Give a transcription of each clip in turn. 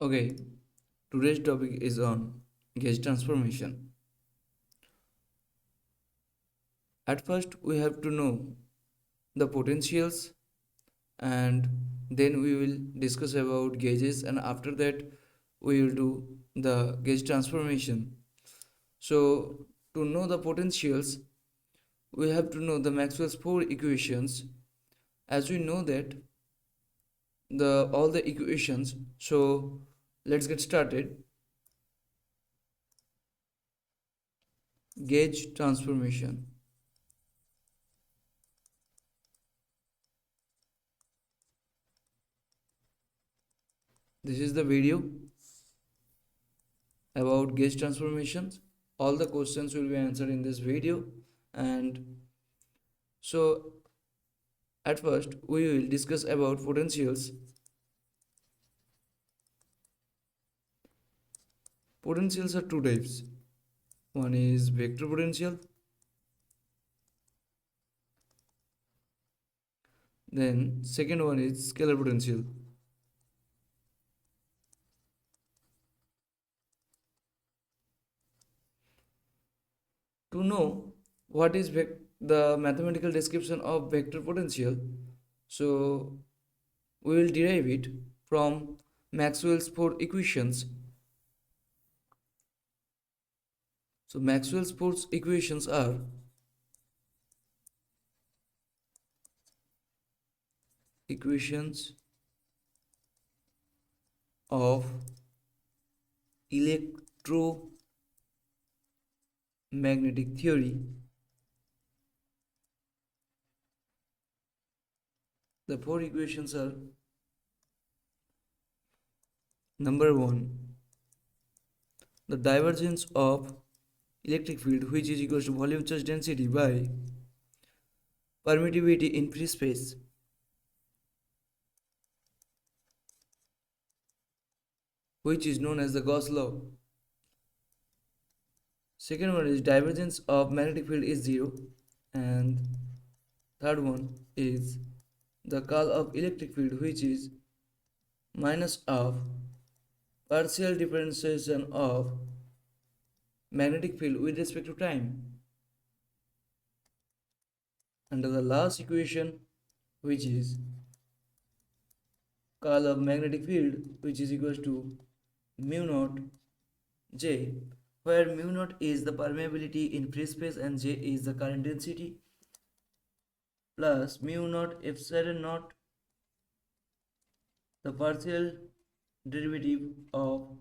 Okay, today's topic is on gauge transformation. At first, we have to know the potentials and then we will discuss about gauges, and after that we will do the gauge transformation. So, to know the potentials, we have to know the Maxwell's four equations. As we know that the all the equations, so let's get started. Gauge transformation. This is the video about gauge transformations. All the questions will be answered in this video. And so at first we will discuss about potentials. Potentials are two types. One is vector potential, then second one is scalar potential. To know what is the mathematical description of vector potential, so we will derive it from Maxwell's four equations. So Maxwell's four equations are equations of electromagnetic theory. The four equations are: number one, the divergence of electric field, which is equal to volume charge density by permittivity in free space. Which is known as the Gauss law. Second one is divergence of magnetic field is zero, and third one is the curl of electric field, which is minus of partial differentiation of magnetic field with respect to time. Under the last equation, which is curl of magnetic field, which is equal to mu naught J, where mu naught is the permeability in free space and J is the current density, plus mu naught epsilon naught, the partial derivative of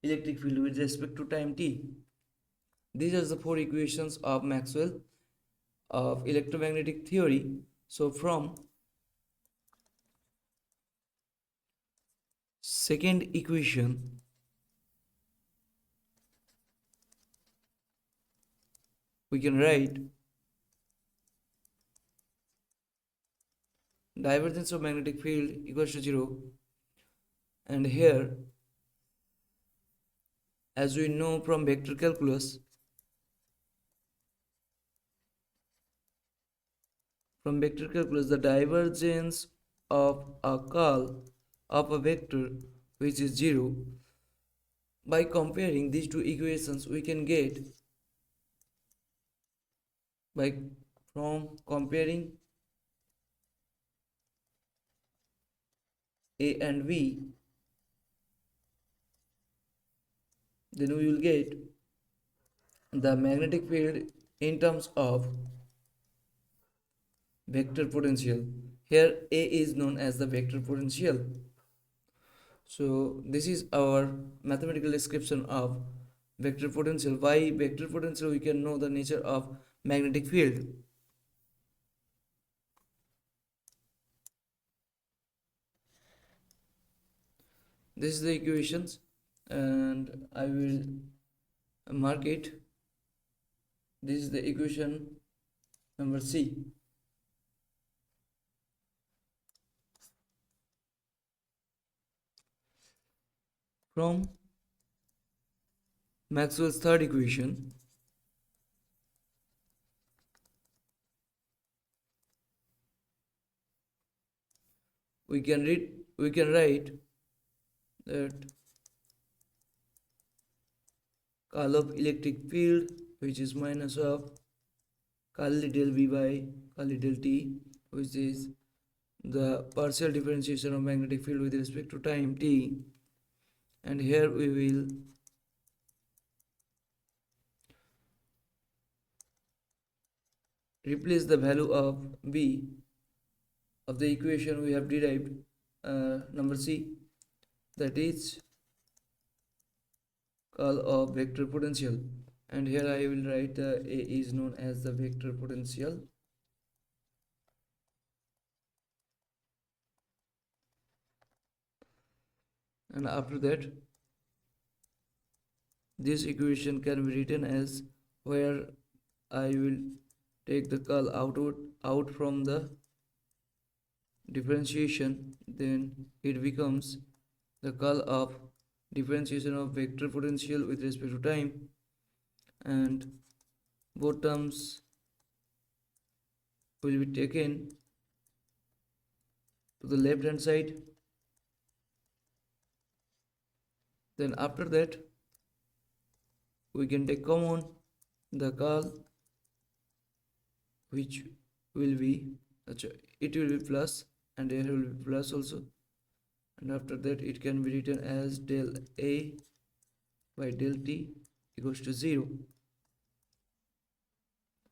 electric field with respect to time t. These are the four equations of Maxwell of electromagnetic theory. So from second equation, we can write divergence of magnetic field equals to 0, and here, as we know from vector calculus, the divergence of a curl of a vector, which is 0, by comparing these two equations we can get, by from comparing A and V, then we will get the magnetic field in terms of vector potential. Here A is known as the vector potential. So this is our mathematical description of vector potential. By vector potential we can know the nature of magnetic field. This is the equations, and I will mark it. This is the equation number C. From Maxwell's third equation, we can write that curl of electric field, which is minus of curly del V by curly del T, which is the partial differentiation of magnetic field with respect to time t, and here we will replace the value of B of the equation we have derived, number C, that is curl of vector potential, and here I will write the A is known as the vector potential, and after that this equation can be written as, where I will take the curl out from the differentiation, then it becomes the curl of differentiation of vector potential with respect to time, and both terms will be taken to the left hand side. Then after that we can take common the curl, which will be, it will be plus, and here will be plus also, and after that it can be written as del A by del T equals to 0.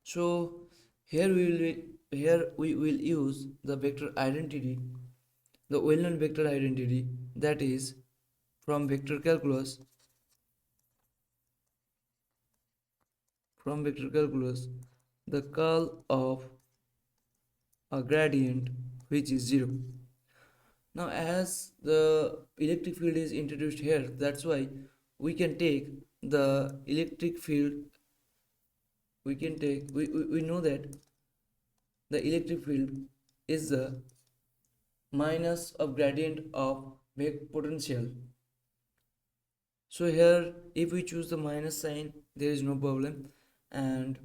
So here we will use the vector identity, the well-known vector identity, that is from vector calculus. From vector calculus, the curl of a gradient which is 0. Now as the electric field is introduced here, that's why we can take the electric field, we know that the electric field is the minus of gradient of vector potential. So here if we choose the minus sign, there is no problem, and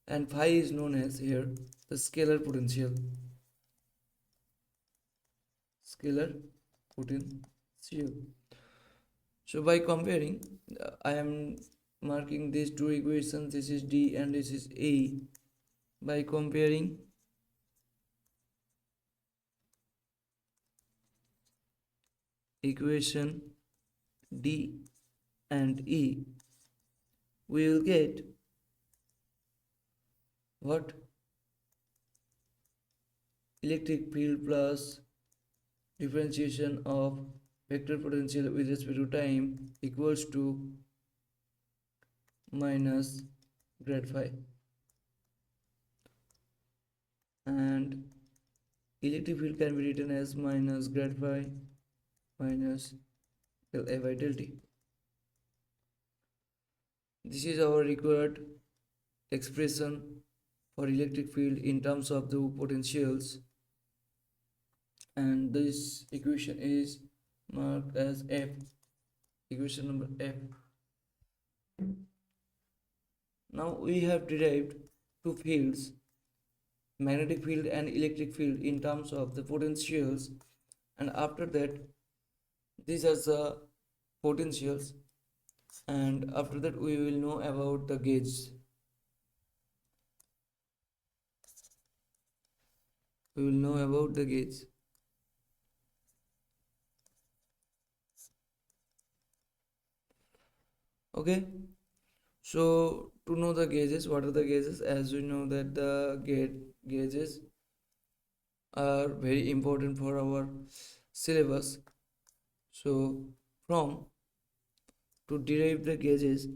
phi is known as here the scalar potential. Scalar potential. So by comparing, I am marking these two equations, this is D and this is A. By comparing equation D and E, we will get what? Electric field plus differentiation of vector potential with respect to time equals to minus grad phi, and electric field can be written as minus grad phi minus del A by del T. This is our required expression for electric field in terms of the potentials, and this equation is marked as F, equation number F. Now we have derived two fields, magnetic field and electric field, in terms of the potentials, and after that these are the potentials, and after that we will know about the gauge. We will know about the gauge. Okay, so to know the gauges, what are the gauges? As we know that the gauges are very important for our syllabus. So from to derive the gauges,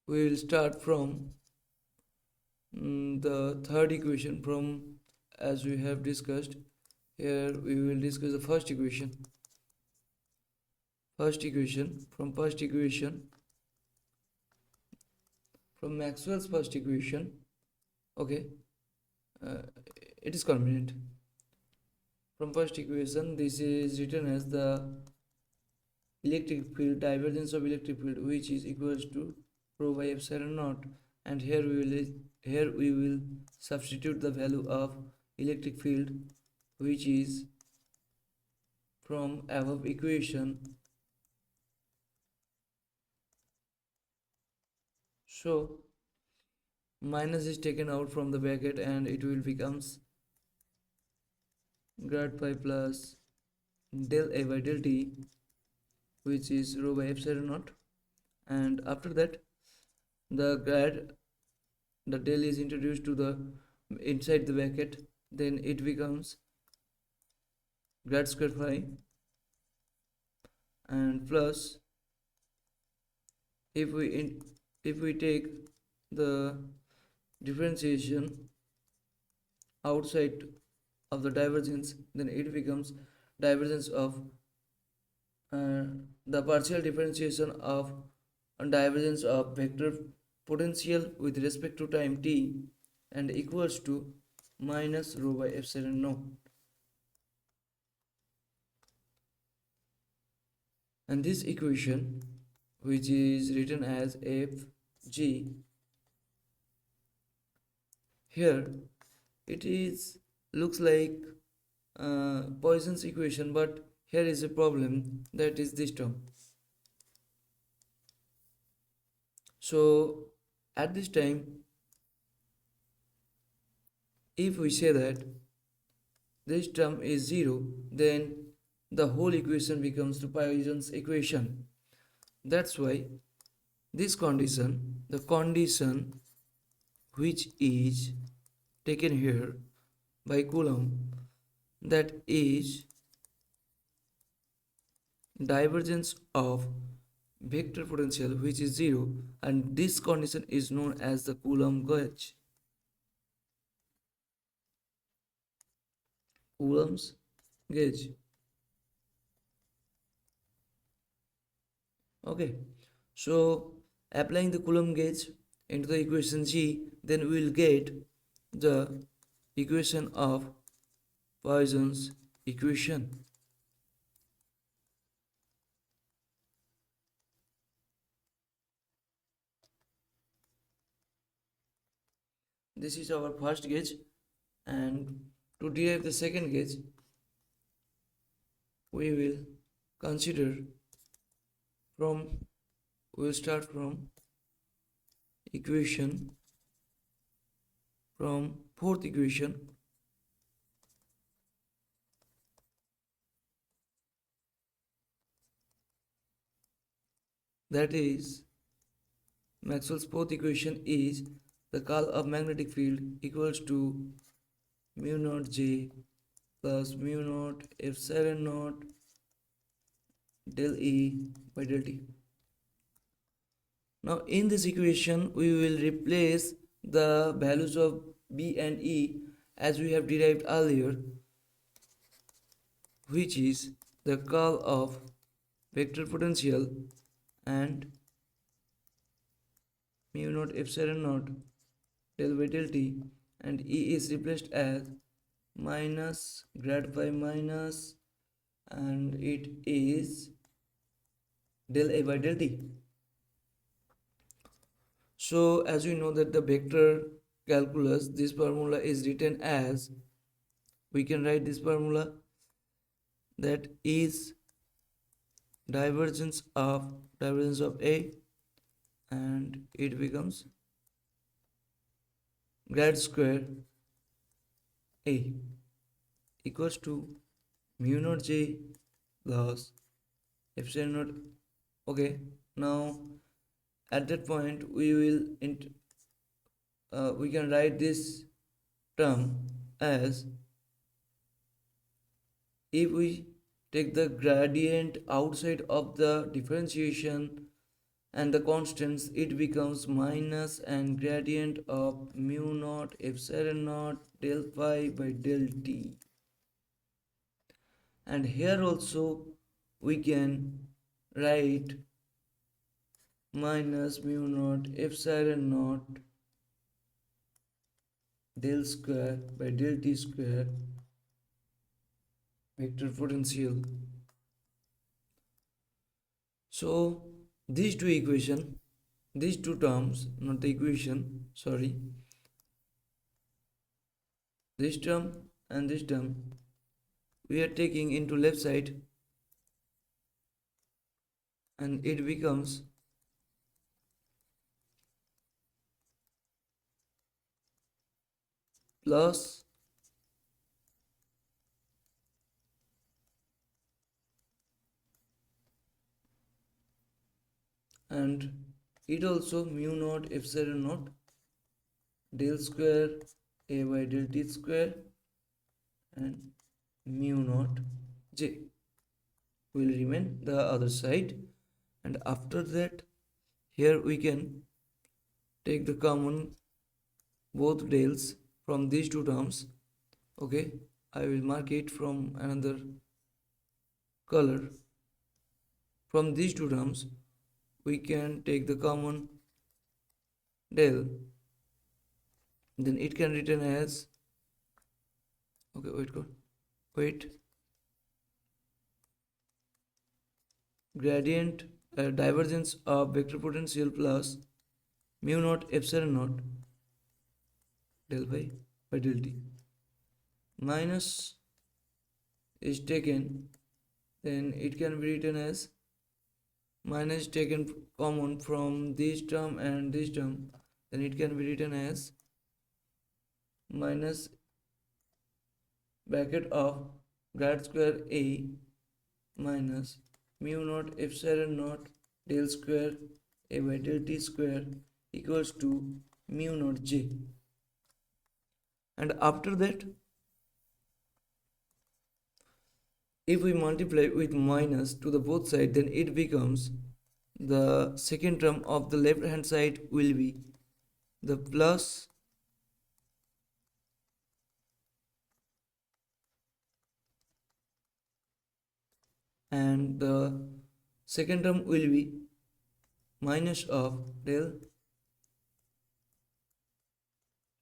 we will start from the third equation. From, as we have discussed, here we will discuss the first equation. From Maxwell's first equation. Okay, uh, it is convenient. From first equation, this is written as the electric field, divergence of electric field, which is equals to rho by epsilon naught, and here we will substitute the value of electric field, which is from above equation. So minus is taken out from the bracket and it will becomes grad phi plus del a by del t, which is rho by epsilon naught. And after that, the grad, the del is introduced to the inside the bracket, then it becomes grad square phi and plus, if we if we take the differentiation outside of the divergence, then it becomes divergence of uh, the partial differentiation of divergence of vector potential with respect to time t and equals to minus rho by epsilon naught. And this equation, which is written as fg, here it is looks like Poisson's equation, but here is a problem, that is this term. So at this time, if we say that this term is 0, then the whole equation becomes the Poisson's equation. That's why this condition, the condition which is taken here by Coulomb, that is divergence of vector potential which is 0, and this condition is known as the Coulomb gauge. Coulomb's gauge. Okay, so applying the Coulomb gauge into the equation G, then we will get the equation of Poisson's equation. This is our first gauge, and to derive the second gauge, we will consider from, we will start from equation, from fourth equation, that is Maxwell's fourth equation is the curl of magnetic field equals to mu naught J plus mu naught epsilon naught del E by del T. Now in this equation we will replace the values of B and E as we have derived earlier, which is the curl of vector potential and mu naught epsilon naught del by del T, and E is replaced as minus grad phi minus, and it is del A by del T. So as we know that the vector calculus, this formula is written as, we can write this formula, that is divergence of A, and it becomes grad square A equals to mu naught J plus epsilon naught. Okay, now at that point we will we can write this term as, if we take the gradient outside of the differentiation and the constants, it becomes minus and gradient of mu naught epsilon naught del phi by del T. And here also we can write minus mu naught epsilon naught del square by del T square vector potential. So these two equation, these two terms, not the equation, sorry, this term and this term, we are taking into left side, and it becomes plus, and it also mu naught epsilon naught del square a by del t square and mu naught j will remain the other side. And after that, here we can take the common both dels from these two terms. Okay, I will mark it from another color. From these two terms we can take the common del, then it can written as, okay, wait, gradient divergence of vector potential plus mu naught epsilon naught del by del t minus is taken, then it can be written as minus taken common from this term and this term, then it can be written as minus bracket of grad square a minus mu naught epsilon naught del square a by del t square equals to mu naught j. And after that, if we multiply with minus to the both side, then it becomes the second term of the left hand side will be the plus and the second term will be minus of del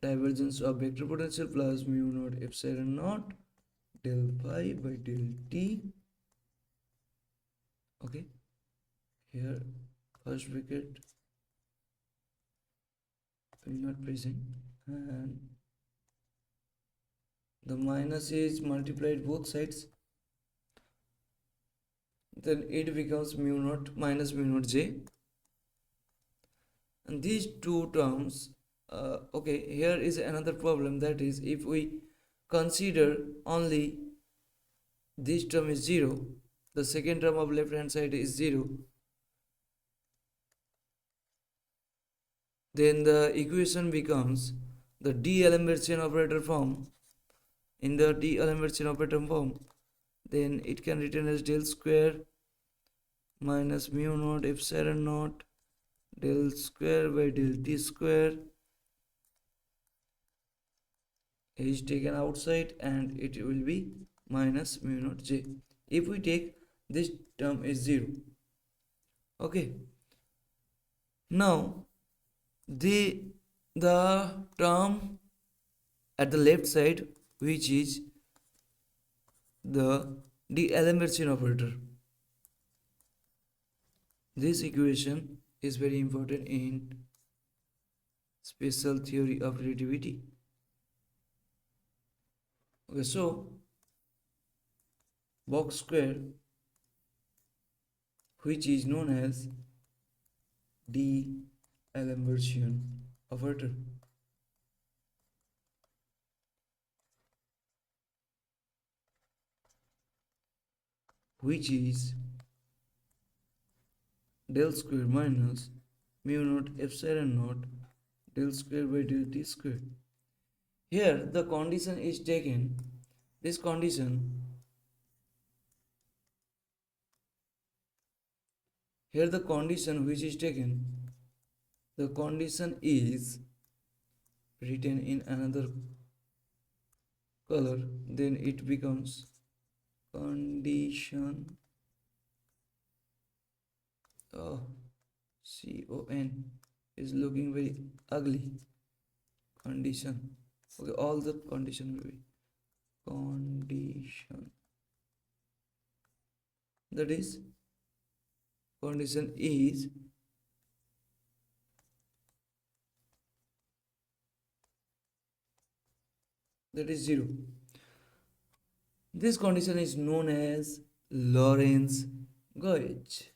divergence of vector potential plus mu naught epsilon naught del phi by del t. Okay, here first bracket will not present, and the minus is multiplied both sides, then it becomes mu naught minus mu naught j. And these two terms, okay, here is another problem, that is if we consider only this term is 0, the second term of left hand side is 0, then the equation becomes the D'Alembert operator form. In the D'Alembert operator form, then it can written as del square minus mu naught epsilon naught del square by del t square is taken outside, and it will be minus mu naught j. If we take this term is 0, okay, now the term at the left side, which is the D'Alembert operator, this equation is very important in special theory of relativity. Okay, so box square, which is known as D'Alembert operator, which is del square minus mu naught epsilon naught del square by del t square. Here the condition is taken, this condition, here the condition which is taken, the condition is written in another color, then it becomes condition, oh, con is looking very ugly, condition, okay, all the condition will be condition, that is condition is that is 0. This condition is known as Lorentz gauge.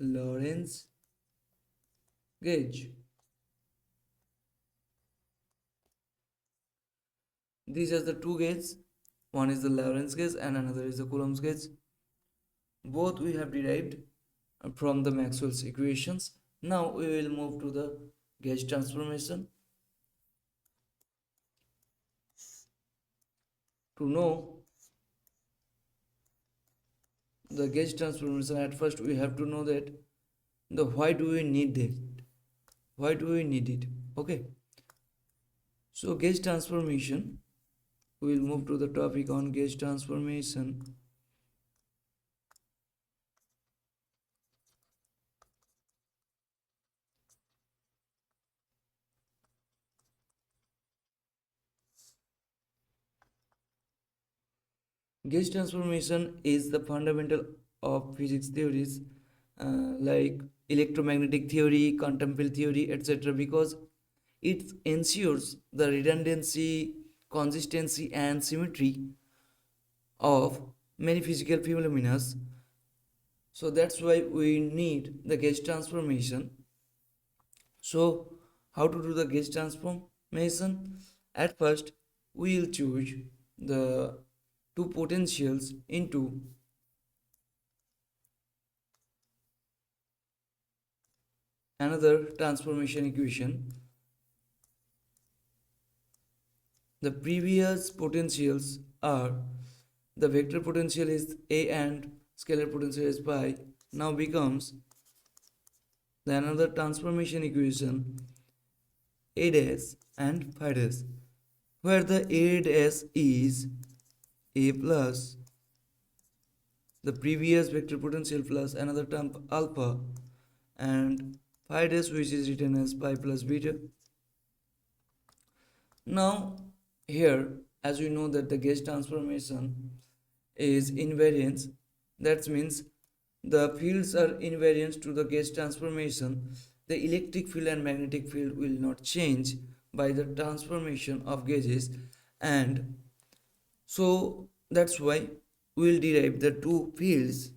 Lorentz gauge. These are the two gauges. One is the Lorentz gauge and another is the Coulomb's gauge. Both we have derived from the Maxwell's equations. Now we will move to the gauge transformation. To know the gauge transformation, at first we have to know that the why do we need it? Why do we need it? Okay. So gauge transformation, we will move to the topic on gauge transformation. Gauge transformation is the fundamental of physics theories like electromagnetic theory, quantum field theory, etc. because it ensures the redundancy, consistency, and symmetry of many physical phenomena. So that's why we need the gauge transformation. So, how to do the gauge transformation? At first, we will choose the two potentials into another transformation equation. The previous potentials are the vector potential is A and scalar potential is pi. Now becomes the another transformation equation A dash and phi dash, where the A dash is A plus the previous vector potential plus another term alpha and phi dash which is written as pi plus beta. Now here, as we know that the gauge transformation is invariance, that means the fields are invariant to the gauge transformation. The electric field and magnetic field will not change by the transformation of gauges, and so that's why we will derive the two fields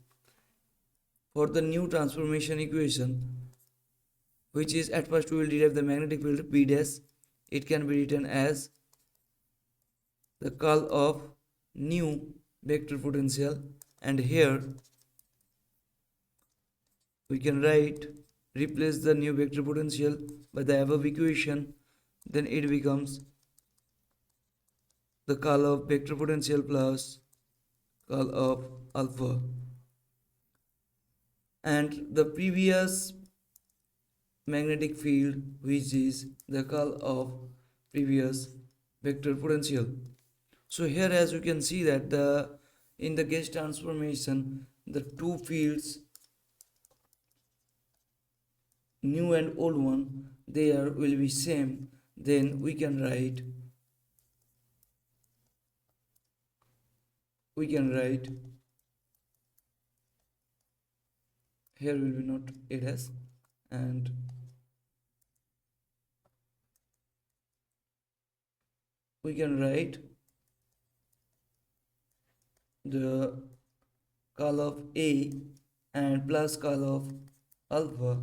for the new transformation equation, which is at first we will derive the magnetic field B dash. It can be written as the curl of new vector potential, and here we can write replace the new vector potential by the above equation, then it becomes the curl of vector potential plus curl of alpha, and the previous magnetic field which is the curl of previous vector potential. So here as you can see that the in the gauge transformation the two fields new and old one there will be same, then we can write here will be not it as, and we can write the curl of A and plus curl of alpha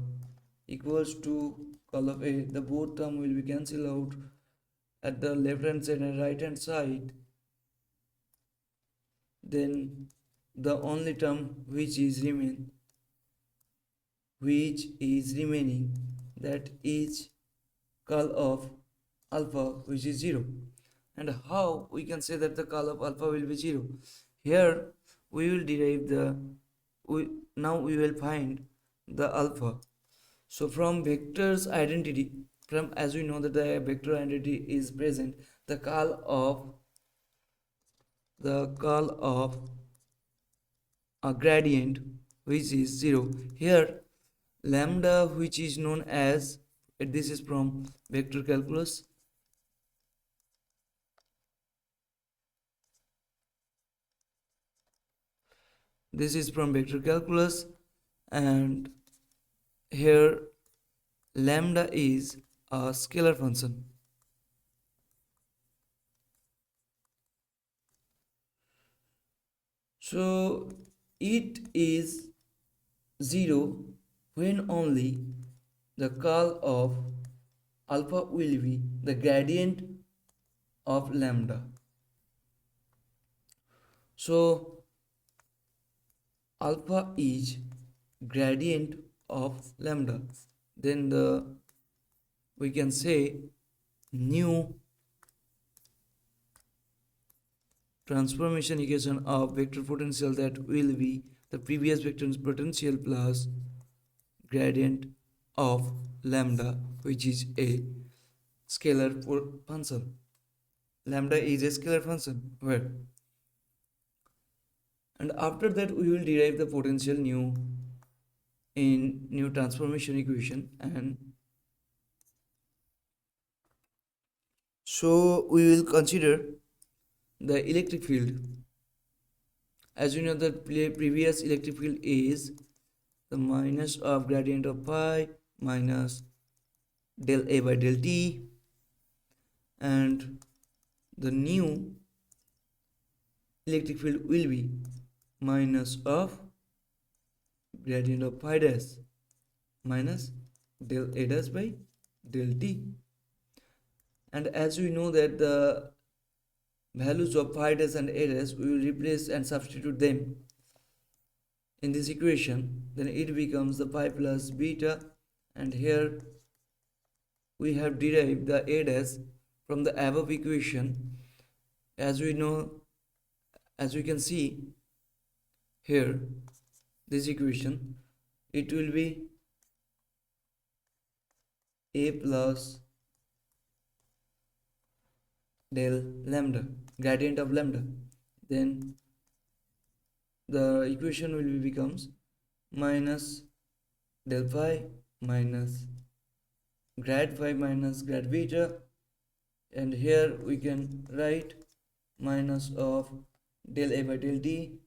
equals to curl of A. The both term will be cancelled out at the left hand side and right hand side. Then the only term which is remaining, that is curl of alpha which is 0. And how we can say that the curl of alpha will be 0? Here we will derive now we will find the alpha. So from vector's identity, from as we know that the vector identity is present, the curl of a gradient which is 0. Here lambda which is known as, this is from vector calculus, and here lambda is a scalar function. So it is 0 when only the curl of alpha will be the gradient of lambda. So alpha is gradient of lambda. Then we can say new transformation equation of vector potential, that will be the previous vector potential plus gradient of lambda, which is a scalar function. Lambda is a scalar function. Where? And after that we will derive the potential new in new transformation equation. And so we will consider the electric field. As you know, the previous electric field is the minus of gradient of phi minus del A by del T, and the new electric field will be minus of gradient of phi dash minus del A dash by del T. And as we know that the values of phi dash and A dash, we will replace and substitute them in this equation, then it becomes the pi plus beta. And here we have derived the A dash from the above equation. As we know, as we can see here, this equation, it will be A plus del lambda, gradient of lambda. Then the equation will be becomes minus del phi minus grad phi minus grad beta, and here we can write minus of del A by del T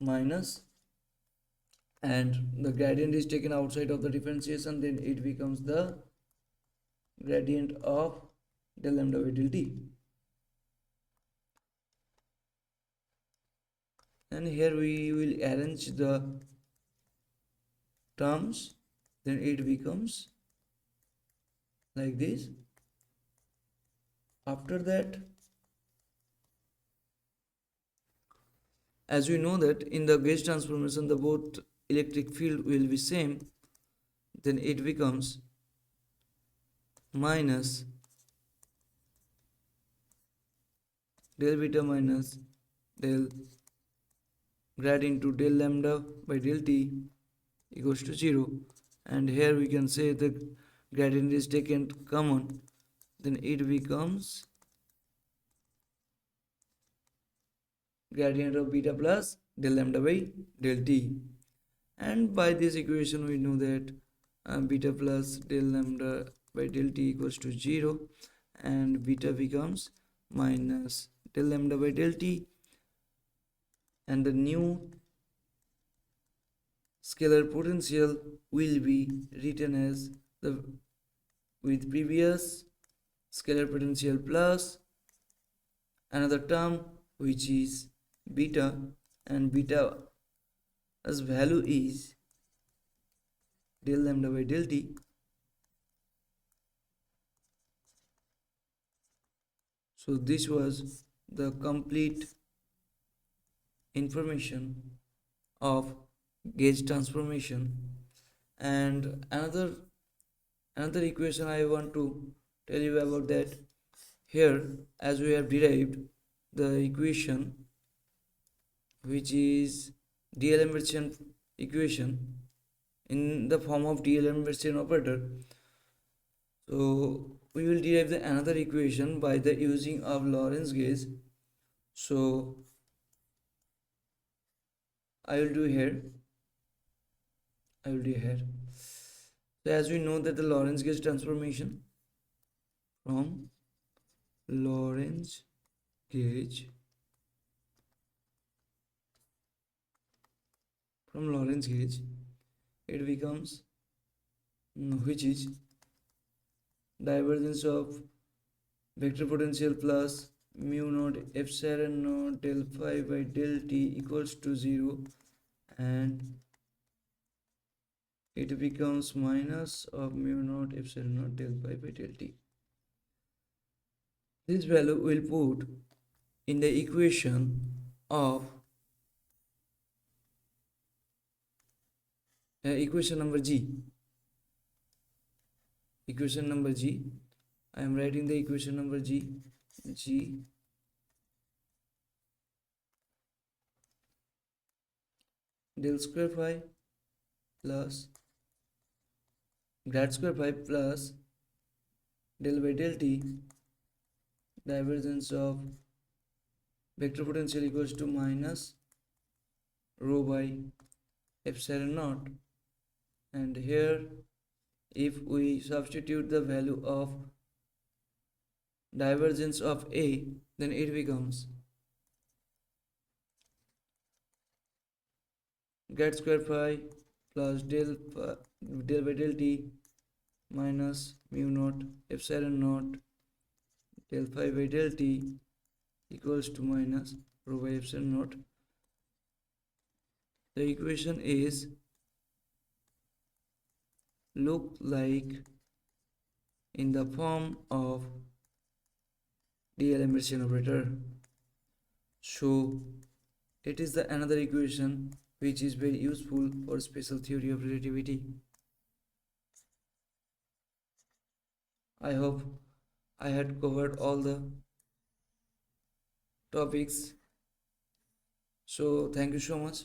minus, and the gradient is taken outside of the differentiation, then it becomes the gradient of del lambda by del T. And here we will arrange the terms, then it becomes like this. After that, as we know that in the gauge transformation the both electric field will be same, then it becomes minus del beta minus del grad into del lambda by del T equals to 0. And here we can say the gradient is taken common, then it becomes gradient of beta plus del lambda by del T. And by this equation we know that beta plus del lambda by del T equals to 0, and beta becomes minus del lambda by del T, and the new scalar potential will be written as the with previous scalar potential plus another term which is beta, and beta as value is del lambda by del T. So this was the complete information of gauge transformation. And another equation I want to tell you about that. Here, as we have derived the equation which is D'Alembert equation in the form of D'Alembert operator, so we will derive the another equation by the using of Lorentz gauge. So I will do here. So as we know that the Lorentz gauge transformation from Lorentz gauge it becomes which is divergence of vector potential plus mu naught epsilon naught del phi by del T equals to 0, and it becomes minus of mu naught epsilon naught del pi by del t. This value will put in the of equation number G. Equation number G. I am writing the equation number G. G del square phi plus grad square phi plus del by del t divergence of vector potential equals to minus rho by epsilon naught, and here if we substitute the value of divergence of A, then it becomes grad square phi plus del by del t minus mu naught epsilon naught del phi by del t equals to minus rho by epsilon naught. The equation is look like in the form of D'Alembert operator. So it is the another equation which is very useful for special theory of relativity. I hope I had covered all the topics. So thank you so much.